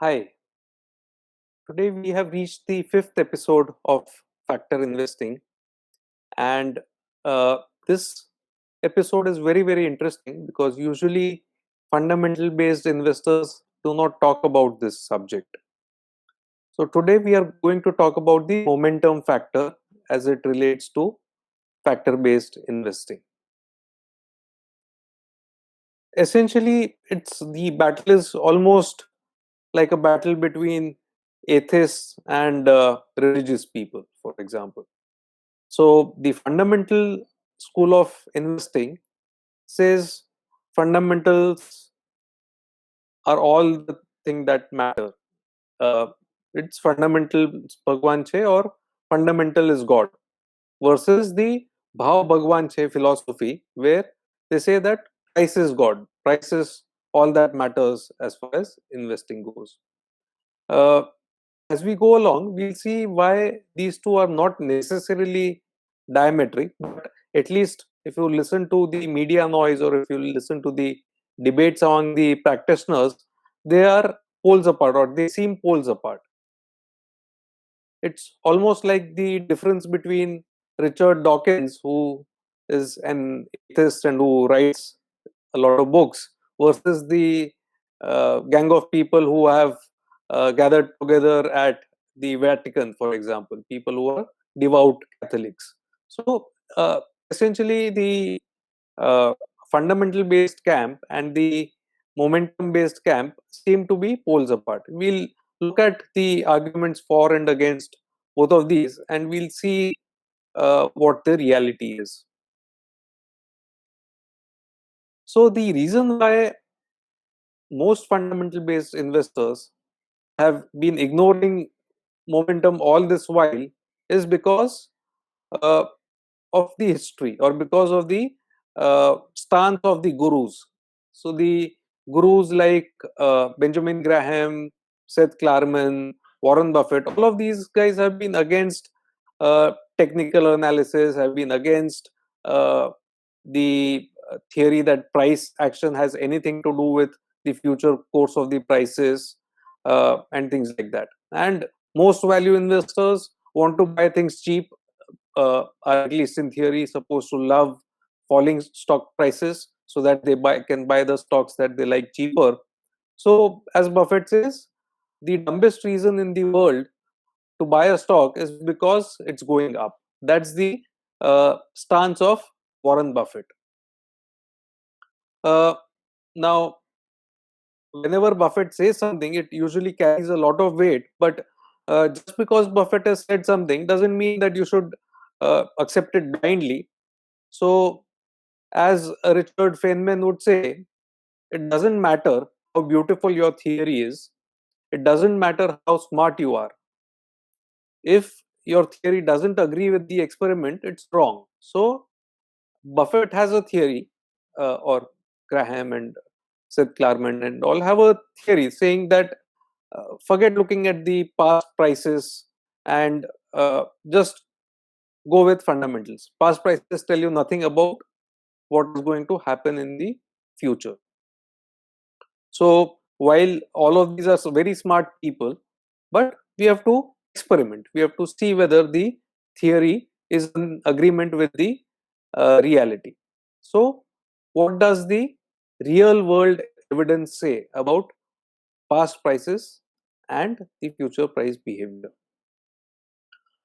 Hi, today we have reached the fifth episode of Factor Investing, and uh, this episode is very interesting because usually fundamental based investors do not talk about this subject. So, today we are going to talk about the momentum factor as it relates to factor based investing. Essentially, it's the battle is almost like a battle between atheists and religious people, for example. So the fundamental school of investing says fundamentals are all the thing that matter. Uh, it's fundamental Bhagwan Che or fundamental is God versus the Bhav Bhagwan Che philosophy where they say that price is God, price is all that matters as far as investing goes. Uh, as we go along, we'll see why these two are not necessarily diametric, but at least if you listen to the media noise or if you listen to the debates among the practitioners, they are poles apart or they seem poles apart. It's almost like the difference between Richard Dawkins, who is an atheist and who writes a lot of books, versus the gang of people who have gathered together at the Vatican, for example, people who are devout Catholics. So, essentially, the uh, fundamental based camp and the momentum based camp seem to be poles apart. We'll look at the arguments for and against both of these and we'll see what the reality is. So, the reason why most fundamental based investors have been ignoring momentum all this while is because uh, of the history or because of the stance of the gurus. So the gurus like Benjamin Graham, Seth Klarman, Warren Buffett, all of these guys have been against technical analysis, have been against the theory that price action has anything to do with the future course of the prices and things like that. And most value investors want to buy things cheap, are at least in theory supposed to love falling stock prices so that they can buy the stocks that they like cheaper. So as Buffett says, the dumbest reason in the world to buy a stock is because it's going up. That's the stance of Warren Buffett. uh, Now, whenever Buffett says something, it usually carries a lot of weight, but just because Buffett has said something doesn't mean that you should accept it blindly. So as Richard Feynman would say, it doesn't matter how beautiful your theory is, it doesn't matter how smart you are. If your theory doesn't agree with the experiment, it's wrong. So, Buffett has a theory, or Graham and Seth Klarman and all have a theory saying that forget looking at the past prices and just go with fundamentals. Past prices tell you nothing about what is going to happen in the future. So while all of these are very smart people, but we have to experiment. We have to see whether the theory is in agreement with the reality. So what does the real world evidence say about past prices and the future price behavior?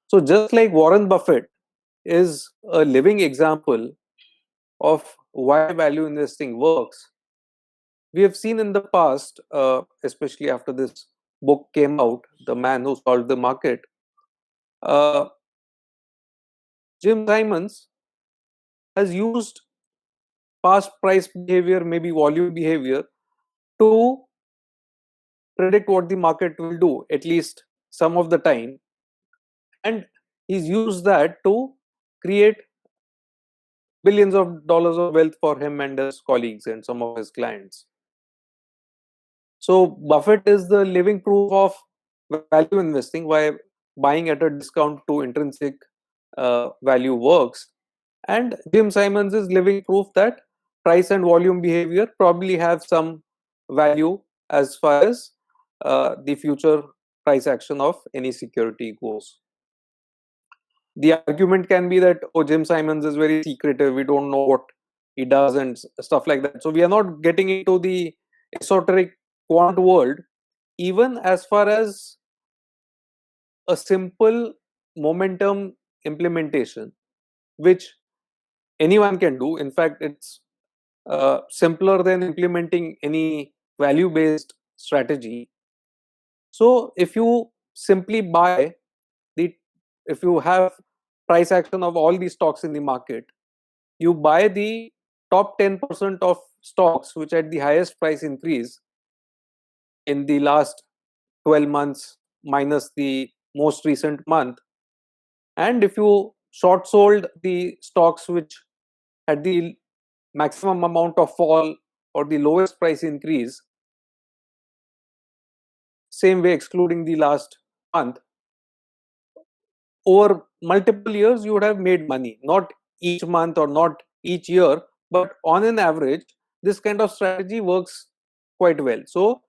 So just like Warren Buffett is a living example of why value investing works, we have seen in the past, especially after this book came out, The Man Who Solved the Market, uh, Jim Simons has used past price behavior, maybe volume behavior, to predict what the market will do, at least some of the time. And he's used that to create billions of dollars of wealth for him and his colleagues and some of his clients. So Buffett is the living proof of value investing, why buying at a discount to intrinsic value works. And Jim Simons is living proof that price and volume behavior probably have some value as far as the future price action of any security goes. The argument can be that, oh, Jim Simons is very secretive, we don't know what he does and stuff like that. So we are not getting into the esoteric quant world. Even as far as a simple momentum implementation, which anyone can do, in fact, it's simpler than implementing any value based strategy. So if you simply buy the, if you have price action of all the stocks in the market, you buy the top 10% of stocks which had the highest price increase in the last 12 months minus the most recent month, and if you short sold the stocks which had the maximum amount of fall or the lowest price increase, same way excluding the last month, over multiple years you would have made money, not each month or not each year, but on an average this kind of strategy works quite well. So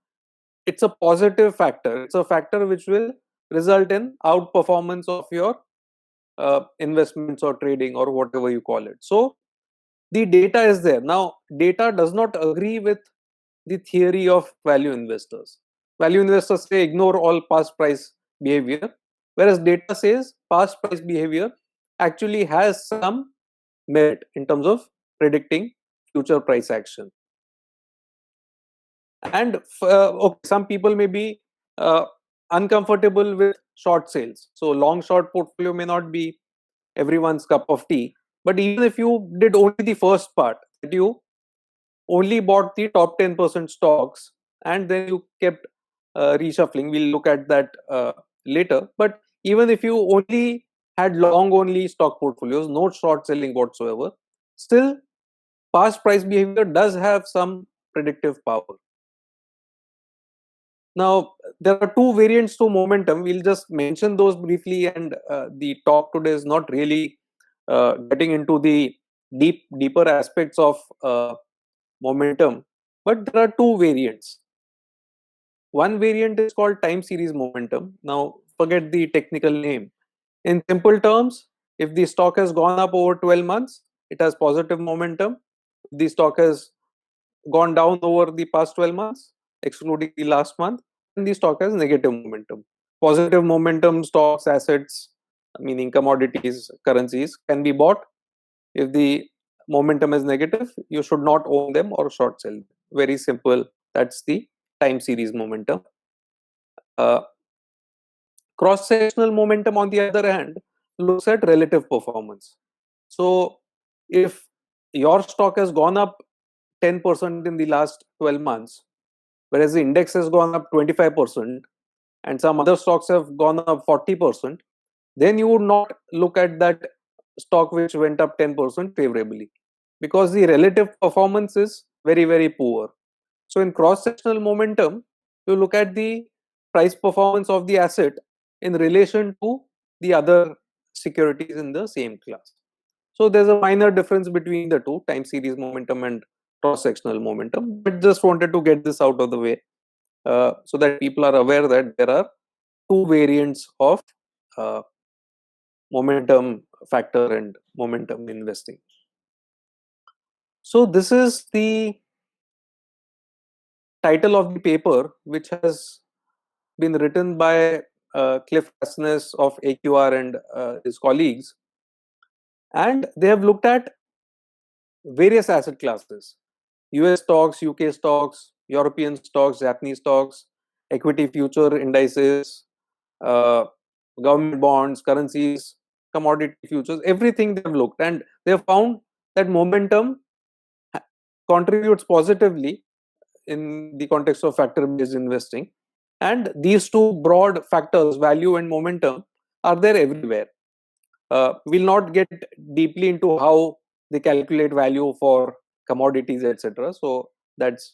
it's a positive factor, it's a factor which will result in outperformance of your investments or trading or whatever you call it. So the data is there. Now data does not agree with the theory of value investors. Value investors say ignore all past price behavior, whereas data says past price behavior actually has some merit in terms of predicting future price action. And okay, some people may be uncomfortable with short sales, so long short portfolio may not be everyone's cup of tea. But even if you did only the first part, that you only bought the top 10% stocks and then you kept reshuffling, we'll look at that later. But even if you only had long only stock portfolios, no short selling whatsoever, still past price behavior does have some predictive power. Now there are two variants to momentum, we'll just mention those briefly, and the talk today is not really getting into the deeper aspects of momentum, but there are two variants. One variant is called time series momentum. Now forget the technical name. In simple terms, if the stock has gone up over 12 months, it has positive momentum. If the stock has gone down over the past 12 months, excluding the last month, then the stock has negative momentum. Positive momentum stocks, assets, meaning commodities, currencies, can be bought. If the momentum is negative, you should not own them or short sell them. Very simple. That's the time series momentum. Uh, Cross-sectional momentum, on the other hand, looks at relative performance. So if your stock has gone up 10% in the last 12 months, whereas the index has gone up 25% and some other stocks have gone up 40%, then you would not look at that stock which went up 10% favorably, because the relative performance is very, very poor. So in cross-sectional momentum, you look at the price performance of the asset in relation to the other securities in the same class. So there's a minor difference between the two, time series momentum and cross-sectional momentum, but just wanted to get this out of the way so that people are aware that there are two variants of uh, momentum factor and momentum investing. So this is the title of the paper, which has been written by Cliff Asness of AQR and his colleagues, and they have looked at various asset classes: US stocks, UK stocks, European stocks, Japanese stocks, equity future indices, uh, government bonds, currencies, commodity futures, everything they've looked, and they've found that momentum contributes positively in the context of factor-based investing. And these two broad factors, value and momentum, are there everywhere. We'll not get deeply into how they calculate value for commodities, etc. So that's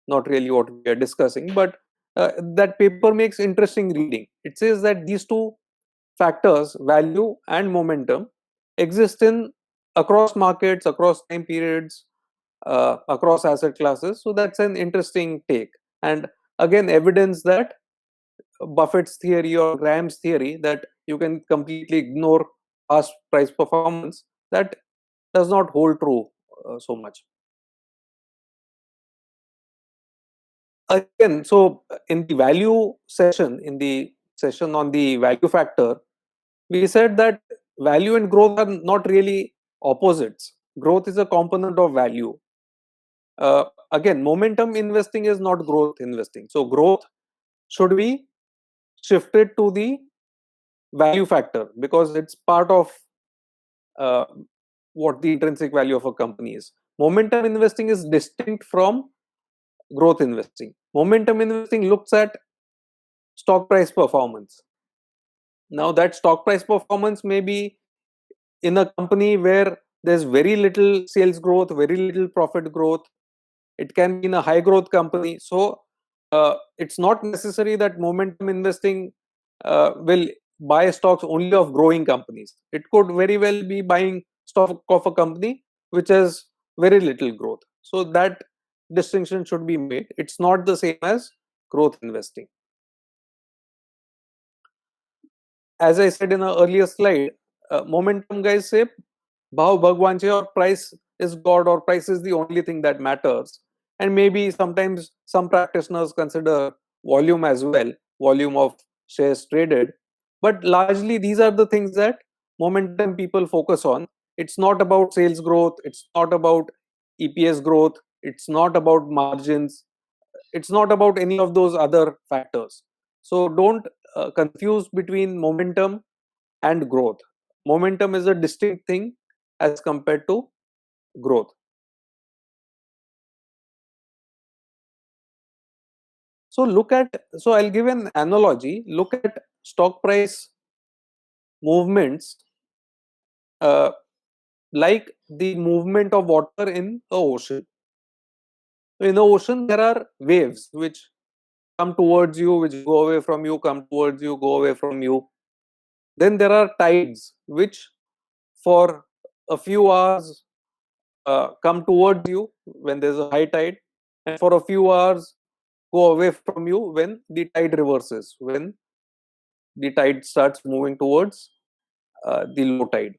not really what we are discussing. But that paper makes interesting reading. It says that these two factors, value and momentum, exist in across markets, across time periods, across asset classes. So that's an interesting take. And again evidence that Buffett's theory or Graham's theory that you can completely ignore past price performance, that does not hold true so much. Again, so in the value session, in the session on the value factor, we said that value and growth are not really opposites. Growth is a component of value. Again, momentum investing is not growth investing. So growth should be shifted to the value factor because it's part of uh, what the intrinsic value of a company is. Momentum investing is distinct from growth investing. Momentum investing looks at stock price performance. Now, that stock price performance may be in a company where there's very little sales growth, very little profit growth. It can be in a high growth company. So, it's not necessary that momentum investing will buy stocks only of growing companies. It could very well be buying stock of a company which has very little growth. So, that distinction should be made. It's not the same as growth investing. As I said in an earlier slide, momentum guys say Bhav Bhagwan che or price is God or price is the only thing that matters. And maybe sometimes some practitioners consider volume as well, volume of shares traded. But largely these are the things that momentum people focus on. It's not about sales growth, it's not about EPS growth, it's not about margins, it's not about any of those other factors. So don't confuse between momentum and growth. Momentum is a distinct thing as compared to growth. So I'll give an analogy. Look at stock price movements uh, like the movement of water in the ocean. In the ocean, there are waves which come towards you, which go away from you, come towards you, go away from you. Then there are tides which for a few hours come towards you when there's a high tide, and for a few hours go away from you when the tide reverses, when the tide starts moving towards the low tide.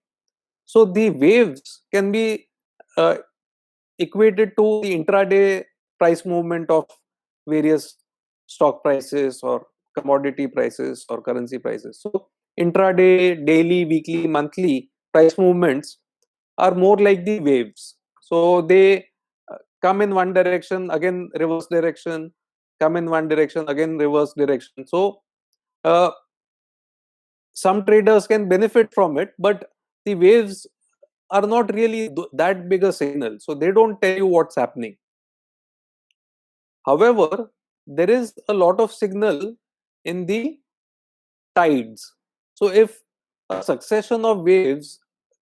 So the waves can be uh, equated to the intraday price movement of various stock prices or commodity prices or currency prices. So intraday, daily, weekly, monthly price movements are more like the waves. So they come in one direction, again reverse direction, come in one direction, again reverse direction. So uh, some traders can benefit from it, but the waves are not really that big a signal. So they don't tell you what's happening. However, there is a lot of signal in the tides. So if a succession of waves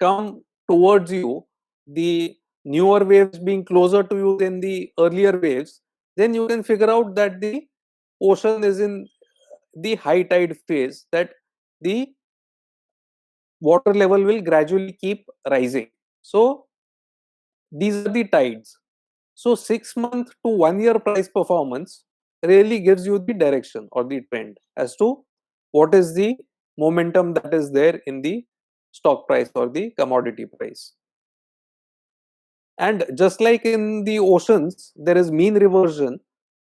come towards you, the newer waves being closer to you than the earlier waves, then you can figure out that the ocean is in the high tide phase, that the water level will gradually keep rising. So these are the tides. So 6 month to 1 year price performance really gives you the direction or the trend as to what is the momentum that is there in the stock price or the commodity price. And just like in the oceans, there is mean reversion.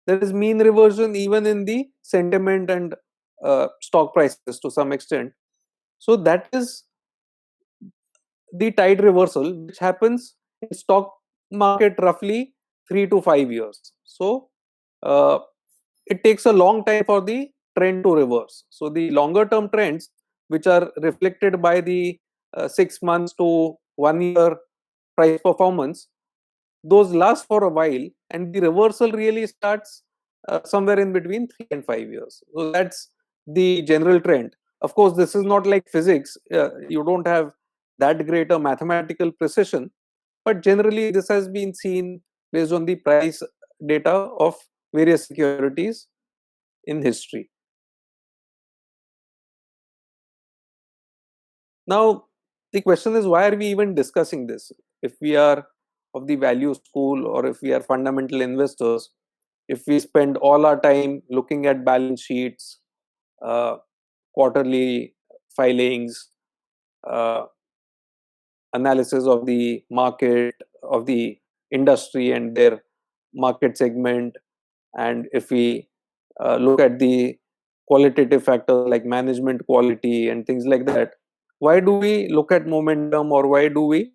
There is mean reversion even in the sentiment and stock prices to some extent. So that is the tide reversal, which happens in stock market roughly 3 to 5 years. So uh, it takes a long time for the trend to reverse. So the longer term trends, which are reflected by the 6 months to 1 year price performance, those last for a while, and the reversal really starts somewhere in between 3 and 5 years. So that's the general trend. Of course, this is not like physics. You don't have that great a mathematical precision, but generally this has been seen based on the price data of various securities in history. Now, the question is, why are we even discussing this? If we are of the value school or if we are fundamental investors, if we spend all our time looking at balance sheets, uh, quarterly filings, uh, analysis of the market, of the industry and their market segment, and if we look at the qualitative factors like management quality and things like that, why do we look at momentum, or why do we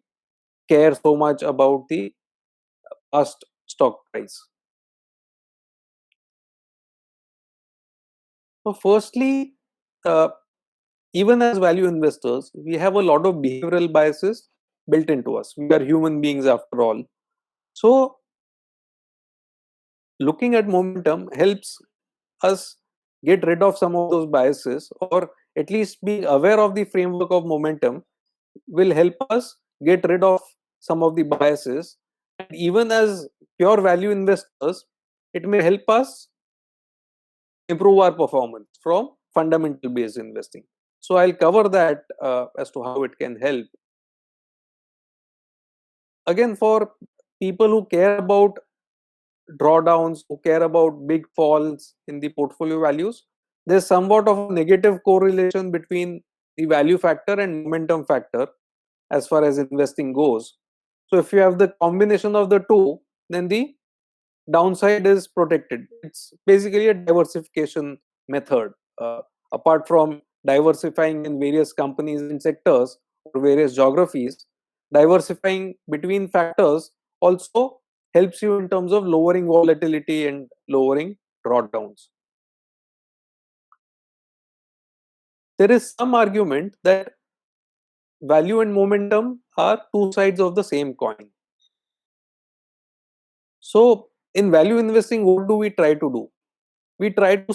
care so much about the past stock price? So firstly, uh, even as value investors, we have a lot of behavioral biases built into us. We are human beings after all. So looking at momentum helps us get rid of some of those biases, or at least being aware of the framework of momentum will help us get rid of some of the biases. And even as pure value investors, it may help us improve our performance from fundamental based investing. So I'll cover that as to how it can help. Again, for people who care about drawdowns, who care about big falls in the portfolio values, there's somewhat of a negative correlation between the value factor and momentum factor as far as investing goes. So if you have the combination of the two, then the downside is protected. It's basically a diversification method. Apart from diversifying in various companies and sectors or various geographies, diversifying between factors also helps you in terms of lowering volatility and lowering drawdowns. There is some argument that value and momentum are two sides of the same coin. So, in value investing, what do we try to do? We try to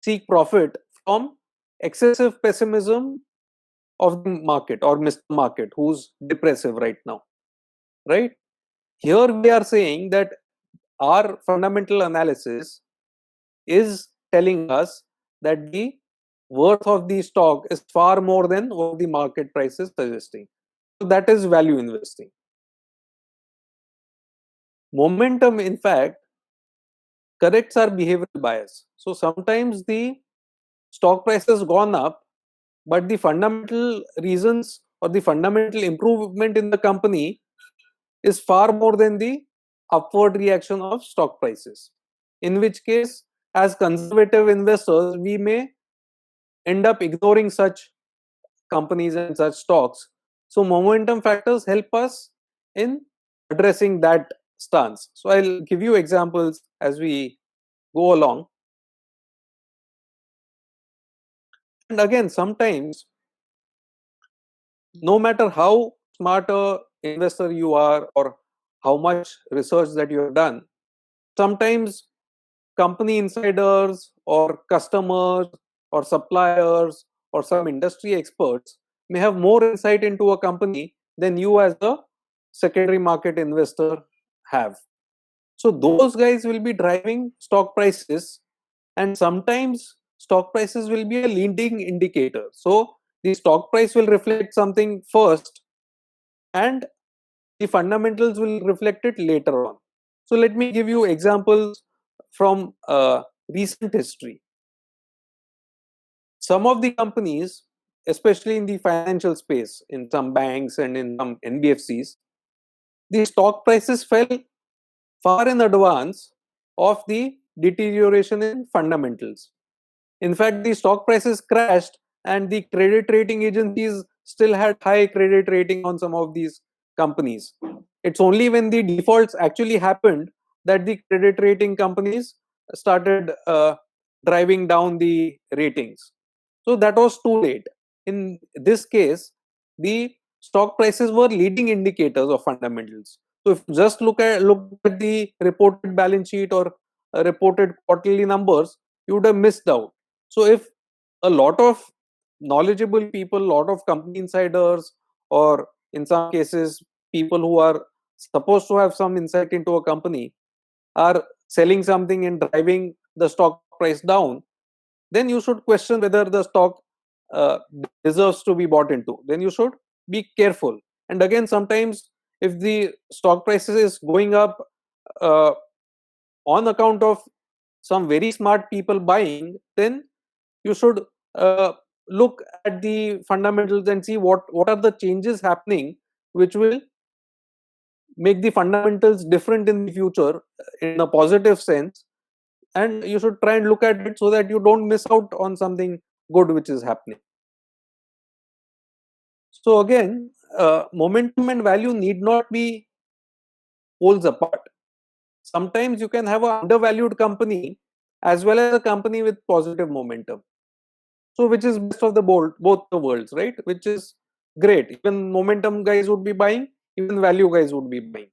seek profit from excessive pessimism of the market or Mr. Market, who's depressive right now, right? Here we are saying that our fundamental analysis is telling us that the worth of the stock is far more than what the market price is suggesting. So that is value investing. Momentum, in fact, corrects our behavioral bias. So sometimes the stock price has gone up, but the fundamental reasons or the fundamental improvement in the company is far more than the upward reaction of stock prices. In which case, as conservative investors, we may end up ignoring such companies and such stocks. So, momentum factors help us in addressing that stance. So, I'll give you examples as we go along. And again, sometimes, no matter how smart a investor you are or how much research that you have done, sometimes company insiders or customers or suppliers or some industry experts may have more insight into a company than you as a secondary market investor have. So those guys will be driving stock prices, and sometimes stock prices will be a leading indicator. So the stock price will reflect something first, and the fundamentals will reflect it later on. So let me give you examples from recent history. Some of the companies, especially in the financial space, in some banks and in some NBFCs, the stock prices fell far in advance of the deterioration in fundamentals. In fact, the stock prices crashed and the credit rating agencies still had high credit rating on some of these companies. It's only when the defaults actually happened that the credit rating companies started driving down the ratings. So that was too late. In this case, the stock prices were leading indicators of fundamentals. So if you just look at the reported balance sheet or reported quarterly numbers, you would have missed out. So if a lot of knowledgeable people, lot of company insiders, or in some cases people who are supposed to have some insight into a company are selling something and driving the stock price down, then you should question whether the stock uh, deserves to be bought into. Then you should be careful. And again, sometimes if the stock prices is going up uh, on account of some very smart people buying, then you should look at the fundamentals and see what are the changes happening which will make the fundamentals different in the future in a positive sense, and you should try and look at it so that you don't miss out on something good which is happening. So again, momentum and value need not be poles apart. Sometimes you can have an undervalued company as well as a company with positive momentum. So which is best of the both the worlds, right? Which is great. Even momentum guys would be buying, even value guys would be buying.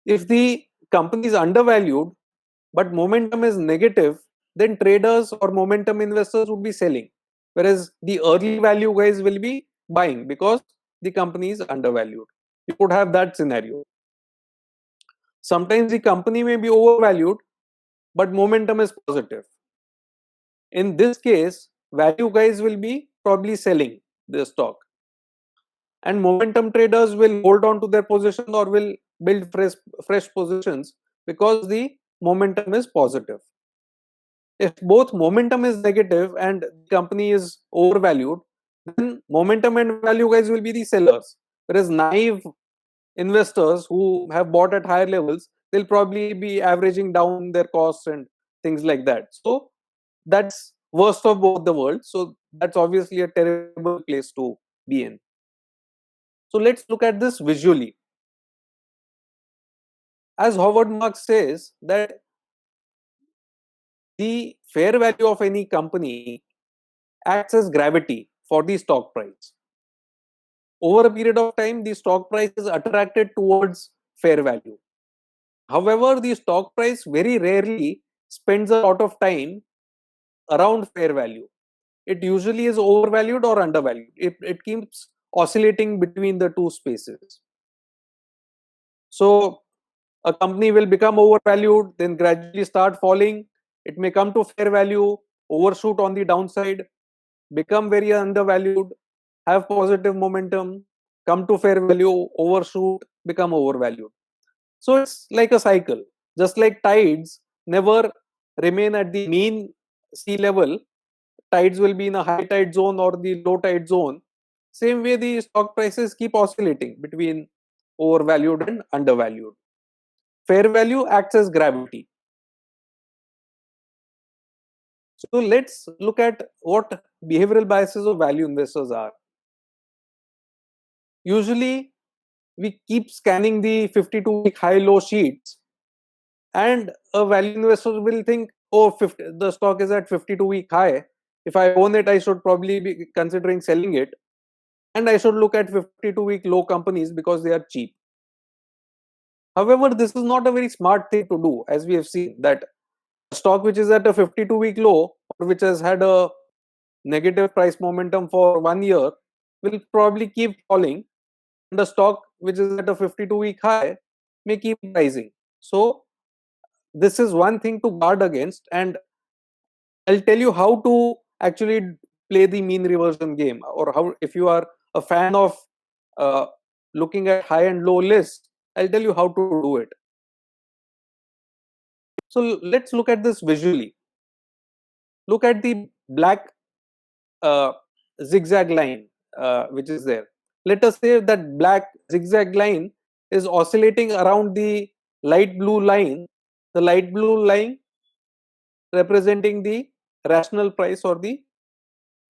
If the company is undervalued but momentum is negative, then traders or momentum investors would be selling, whereas the early value guys will be buying because the company is undervalued. You could have that scenario. Sometimes the company may be overvalued but momentum is positive. In this case, value guys will be probably selling the stock, and momentum traders will hold on to their position or will build fresh positions because the momentum is positive. If both momentum is negative and the company is overvalued, then momentum and value guys will be the sellers, whereas naive investors who have bought at higher levels, they'll probably be averaging down their costs and things like that. So that's worst of both the worlds. So that's obviously a terrible place to be in. So let's look at this visually. As Howard Marks says, that the fair value of any company acts as gravity for the stock price. Over a period of time, the stock price is attracted towards fair value. However, the stock price very rarely spends a lot of time around fair value. It usually is overvalued or undervalued. It keeps oscillating between the two spaces. So a company will become overvalued, then gradually start falling. It may come to fair value, overshoot on the downside, become very undervalued, have positive momentum, come to fair value, overshoot, become overvalued. So it's like a cycle. Just like tides never remain at the mean sea level, tides will be in a high tide zone or the low tide zone. Same way, the stock prices keep oscillating between overvalued and undervalued. Fair value acts as gravity. So let's look at what behavioral biases of value investors are. Usually, we keep scanning the 52-week high-low sheets, and a value investor will think, oh, the stock is at 52-week high. If I own it, I should probably be considering selling it, and I should look at 52-week low companies because they are cheap. However, this is not a very smart thing to do, as we have seen that a stock which is at a 52-week low or which has had a negative price momentum for 1 year will probably keep falling, and a stock which is at a 52-week high may keep rising. So this is one thing to guard against, and I'll tell you how to actually play the mean reversion game, or how, if you are a fan of uh, looking at high and low lists, I'll tell you how to do it. So let's look at this visually. Look at the black uh, zigzag line which is there. Let us say that black zigzag line is oscillating around the light blue line, the light blue line representing the rational price or the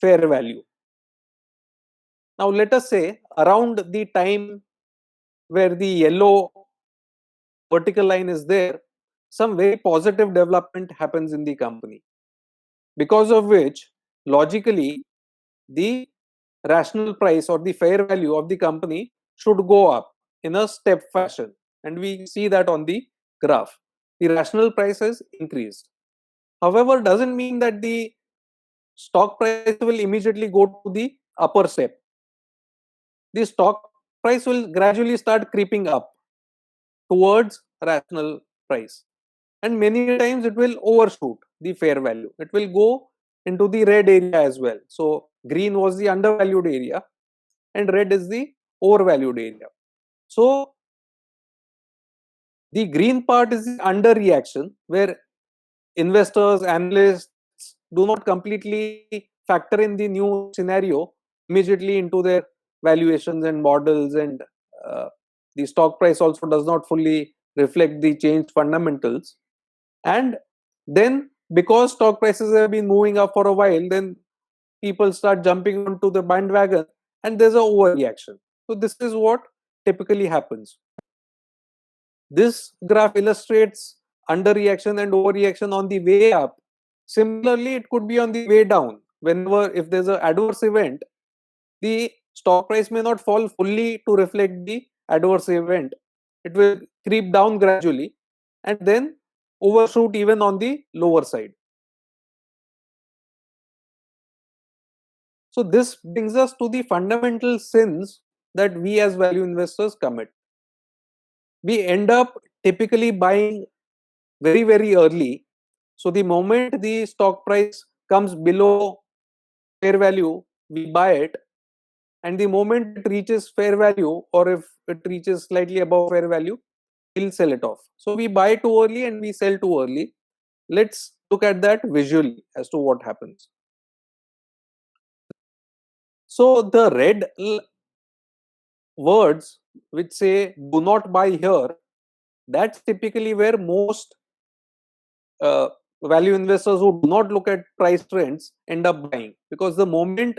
fair value. Now let us say around the time where the yellow vertical line is there, some very positive development happens in the company, because of which logically the rational price or the fair value of the company should go up in a step fashion, and we see that on the graph. The rational price has increased. However, doesn't mean that the stock price will immediately go to the upper step. The stock price will gradually start creeping up towards rational price, and many times it will overshoot the fair value. It will go into the red area as well. So green was the undervalued area and red is the overvalued area. So The green part is the underreaction, where investors, analysts do not completely factor in the new scenario immediately into their valuations and models, and uh, the stock price also does not fully reflect the changed fundamentals. And then, because stock prices have been moving up for a while, then people start jumping onto the bandwagon and there's a overreaction. So this is what typically happens. This graph illustrates underreaction and overreaction on the way up. Similarly, it could be on the way down. Whenever, if there's an adverse event, the stock price may not fall fully to reflect the adverse event. It will creep down gradually and then overshoot even on the lower side. So this brings us to the fundamental sins that we as value investors commit. We end up typically buying very early. So the moment the stock price comes below fair value, we buy it, and the moment it reaches fair value, or if it reaches slightly above fair value, we'll sell it off. So we buy too early and we sell too early. Let's look at that visually as to what happens. So the red words which say do not buy here, that's typically where most uh, value investors who do not look at price trends end up buying, because the moment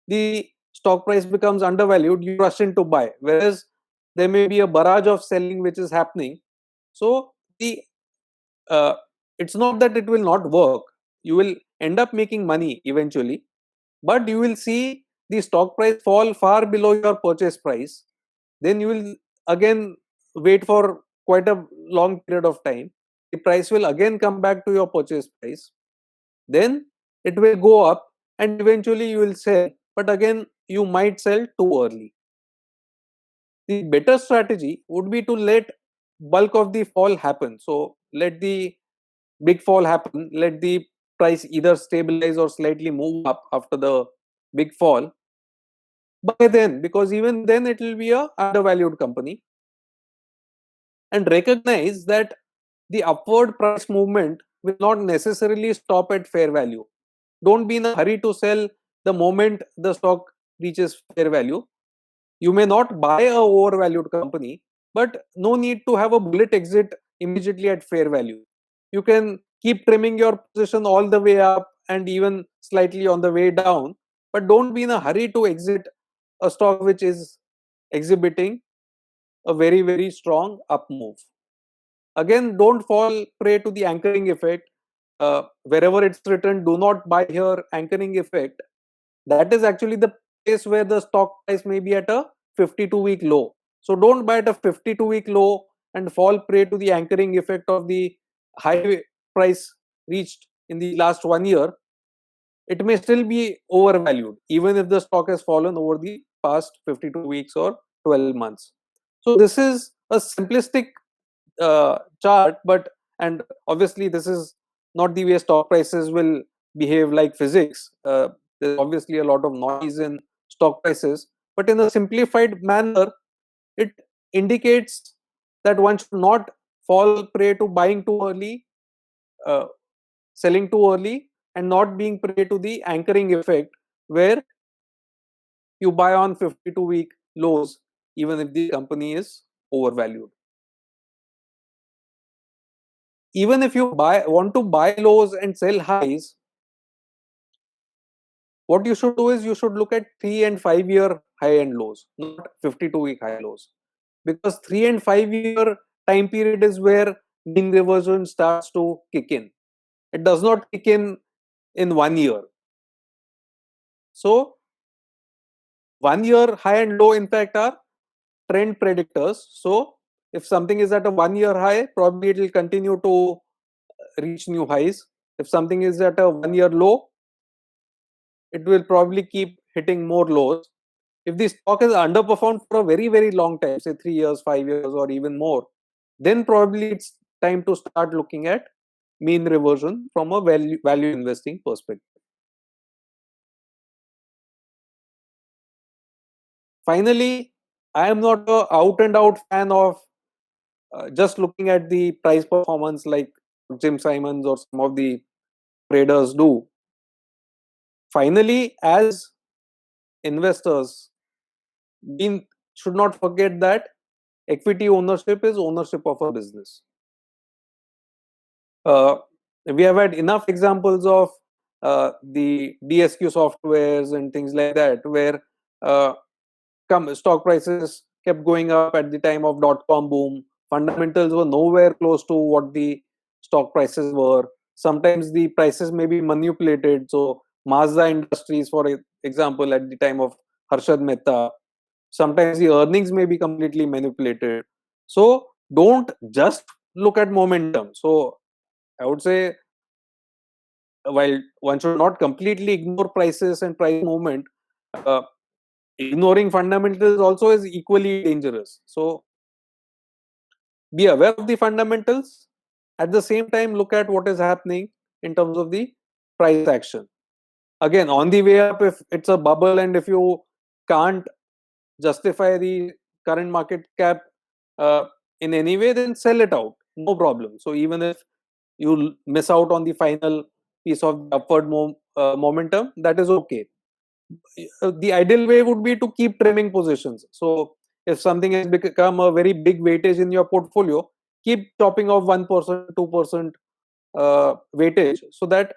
the stock price becomes undervalued, you rush in to buy, whereas there may be a barrage of selling which is happening. So the uh, it's not that it will not work. You will end up making money eventually, but you will see the stock price fall far below your purchase price. Then you will again wait for quite a long period of time. The price will again come back to your purchase price. Then it will go up and eventually you will sell, but again you might sell too early. The better strategy would be to let bulk of the fall happen. So let the big fall happen, let the price either stabilize or slightly move up after the big fall. By then, because even then it will be a undervalued company, and recognize that the upward price movement will not necessarily stop at fair value. Don't be in a hurry to sell the moment the stock reaches fair value. You may not buy a overvalued company, but no need to have a bullet exit immediately at fair value. You can keep trimming your position all the way up and even slightly on the way down, but don't be in a hurry to exit a stock which is exhibiting a very strong up move. Again, don't fall prey to the anchoring effect. Wherever it's written, do not buy here, anchoring effect, that is actually the place where the stock price may be at a 52-week low. So don't buy at a 52-week low and fall prey to the anchoring effect of the high price reached in the last 1 year. It may still be overvalued even if the stock has fallen over the past 52 weeks or 12 months. So this is a simplistic chart, but and obviously this is not the way stock prices will behave like physics. There's obviously a lot of noise in stock prices, but in a simplified manner, it indicates that one should not fall prey to buying too early, uh, selling too early, and not being prey to the anchoring effect where you buy on 52-week lows even if the company is overvalued. Even if you want to buy lows and sell highs, what you should do is you should look at 3 and 5 year high and lows, not 52-week high lows, because 3 and 5 year time period is where mean reversion starts to kick in. It does not kick in 1 year. So 1 year high and low in fact are trend predictors. So if something is at a 1 year high, probably it will continue to reach new highs. If something is at a 1 year low, it will probably keep hitting more lows. If the stock has underperformed for a very long time, say 3 years, 5 years, or even more, then probably it's time to start looking at mean reversion from a value investing perspective. Finally, I am not a out and out fan of just looking at the price performance like Jim Simons or some of the traders do. Finally, as investors, we should not forget that equity ownership is ownership of a business. Uh, we have had enough examples of the DSQ softwares and things like that, where uh, stock prices kept going up at the time of dot-com boom. Fundamentals were nowhere close to what the stock prices were. Sometimes the prices may be manipulated. So Mazda Industries, for example, at the time of Harshad Mehta, sometimes the earnings may be completely manipulated. So don't just look at momentum. So I would say, while one should not completely ignore prices and price movement, uh, ignoring fundamentals also is equally dangerous. So be aware of the fundamentals. At the same time, look at what is happening in terms of the price action. Again, on the way up, if it's a bubble and if you can't justify the current market cap uh, in any way, then sell it out. No problem. So even if you miss out on the final piece of the upward momentum, that is okay. The ideal way would be to keep trimming positions. So if something has become a very big weightage in your portfolio, keep chopping off 1%, 2% weightage, so that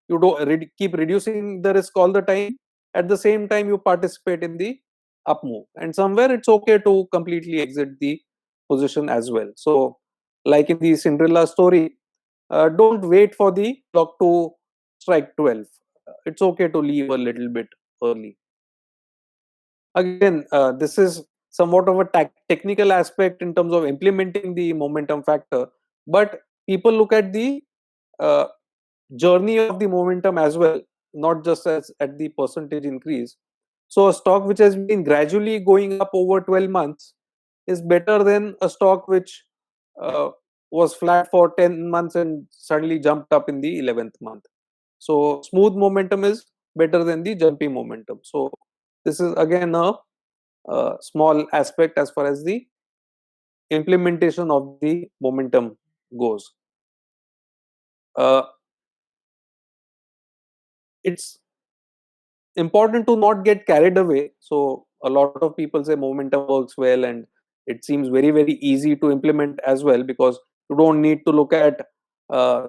you don't keep reducing the risk all the time. At the same time, you participate in the up move, and somewhere it's okay to completely exit the position as well. So like in the Cinderella story, don't wait for the clock to strike 12. It's okay to leave a little bit early. Again, this is somewhat of a technical aspect in terms of implementing the momentum factor, but people look at the uh, journey of the momentum as well, not just as at the percentage increase. So a stock which has been gradually going up over 12 months is better than a stock which uh, was flat for 10 months and suddenly jumped up in the 11th month. So smooth momentum is better than the jumpy momentum. So this is again a small aspect as far as the implementation of the momentum goes. Uh, it's important to not get carried away. So a lot of people say momentum works well, and it seems very easy to implement as well, because you don't need to look at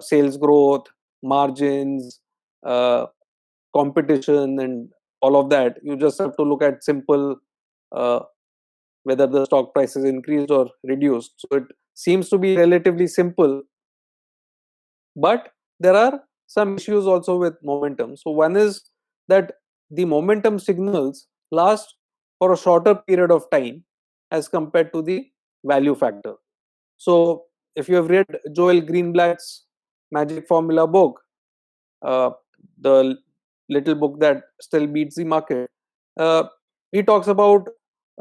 sales growth, margins, uh, competition, and all of that. You just have to look at simple, uh, whether the stock price is increased or reduced. So it seems to be relatively simple, but there are some issues also with momentum. So one is that the momentum signals last for a shorter period of time as compared to the value factor. So if you have read Joel Greenblatt's Magic Formula book, uh, the little book that still beats the market, uh, he talks about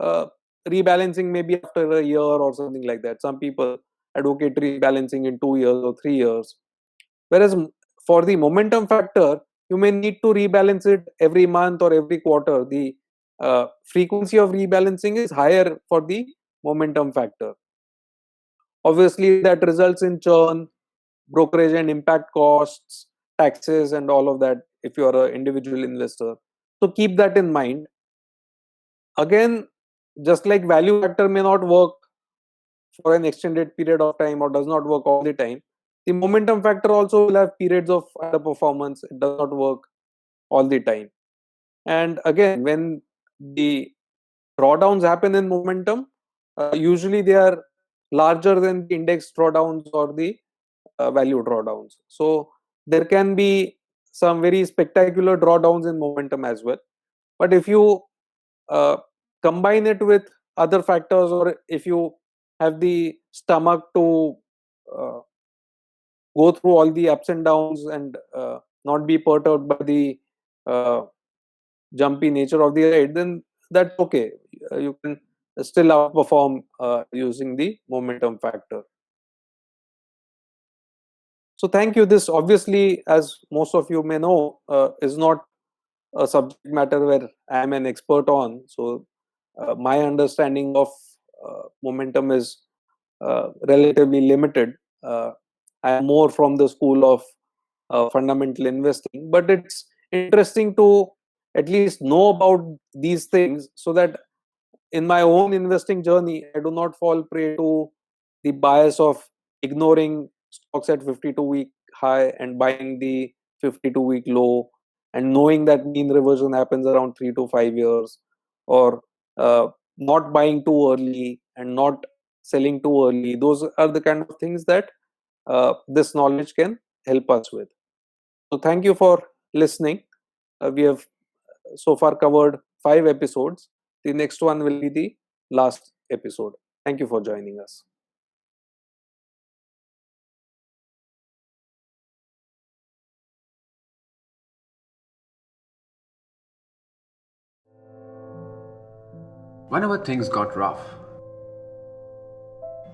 uh, rebalancing maybe after a year or something like that. Some people advocate rebalancing in 2 years or 3 years. Whereas for the momentum factor, you may need to rebalance it every month or every quarter. The frequency of rebalancing is higher for the momentum factor. Obviously, that results in churn, brokerage and impact costs, taxes, and all of that if you are an individual investor. So keep that in mind. Again, just like value factor may not work for an extended period of time or does not work all the time, the momentum factor also will have periods of underperformance. It does not work all the time. And again, when the drawdowns happen in momentum, usually they are larger than the index drawdowns or the value drawdowns. So there can be some very spectacular drawdowns in momentum as well. But if you uh, combine it with other factors, or if you have the stomach to uh, go through all the ups and downs and not be perturbed by the uh, jumpy nature of the ride, then that's okay. You can still outperform using the momentum factor. So thank you. This obviously, as most of you may know, is not a subject matter where I am an expert on. So my understanding of momentum is relatively limited. I am more from the school of fundamental investing, but it's interesting to at least know about these things so that in my own investing journey, I do not fall prey to the bias of ignoring stocks at 52-week high and buying the 52-week low, and knowing that mean reversion happens around 3 to 5 years, or not buying too early and not selling too early. Those are the kind of things that this knowledge can help us with. So thank you for listening. We have so far covered 5 episodes. The next one will be the last episode. Thank you for joining us. Whenever things got rough,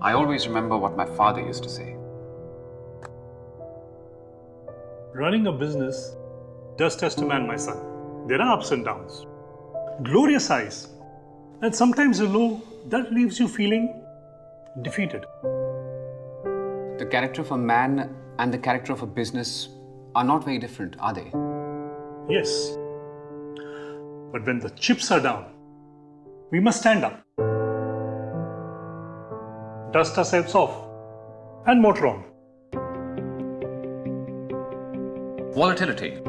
I always remember what my father used to say. Running a business does test a man, my son. There are ups and downs, glorious highs, and sometimes a low that leaves you feeling defeated. The character of a man and the character of a business are not very different, are they? Yes. But when the chips are down, we must stand up, dust ourselves off, and motor on. Volatility.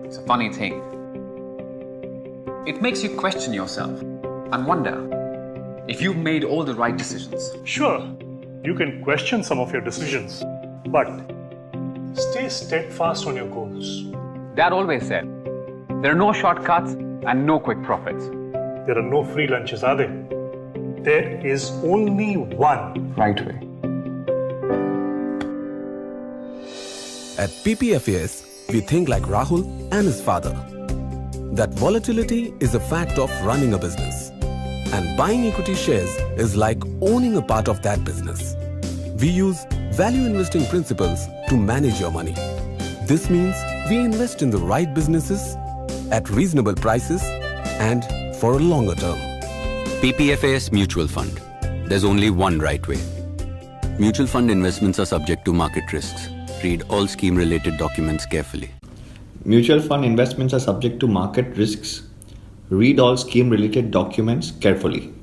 It's a funny thing. It makes you question yourself and wonder if you've made all the right decisions. Sure, you can question some of your decisions, but stay steadfast on your goals. Dad always said, there are no shortcuts and no quick profits. There are no free lunches, are there? There is only one right way. At PPFAS, we think like Rahul and his father. That volatility is a fact of running a business. And buying equity shares is like owning a part of that business. We use value investing principles to manage your money. This means we invest in the right businesses at reasonable prices and for a longer term. PPFAS Mutual Fund. There's only one right way. Mutual fund investments are subject to market risks. Read all scheme-related documents carefully. Mutual fund investments are subject to market risks. Read all scheme-related documents carefully.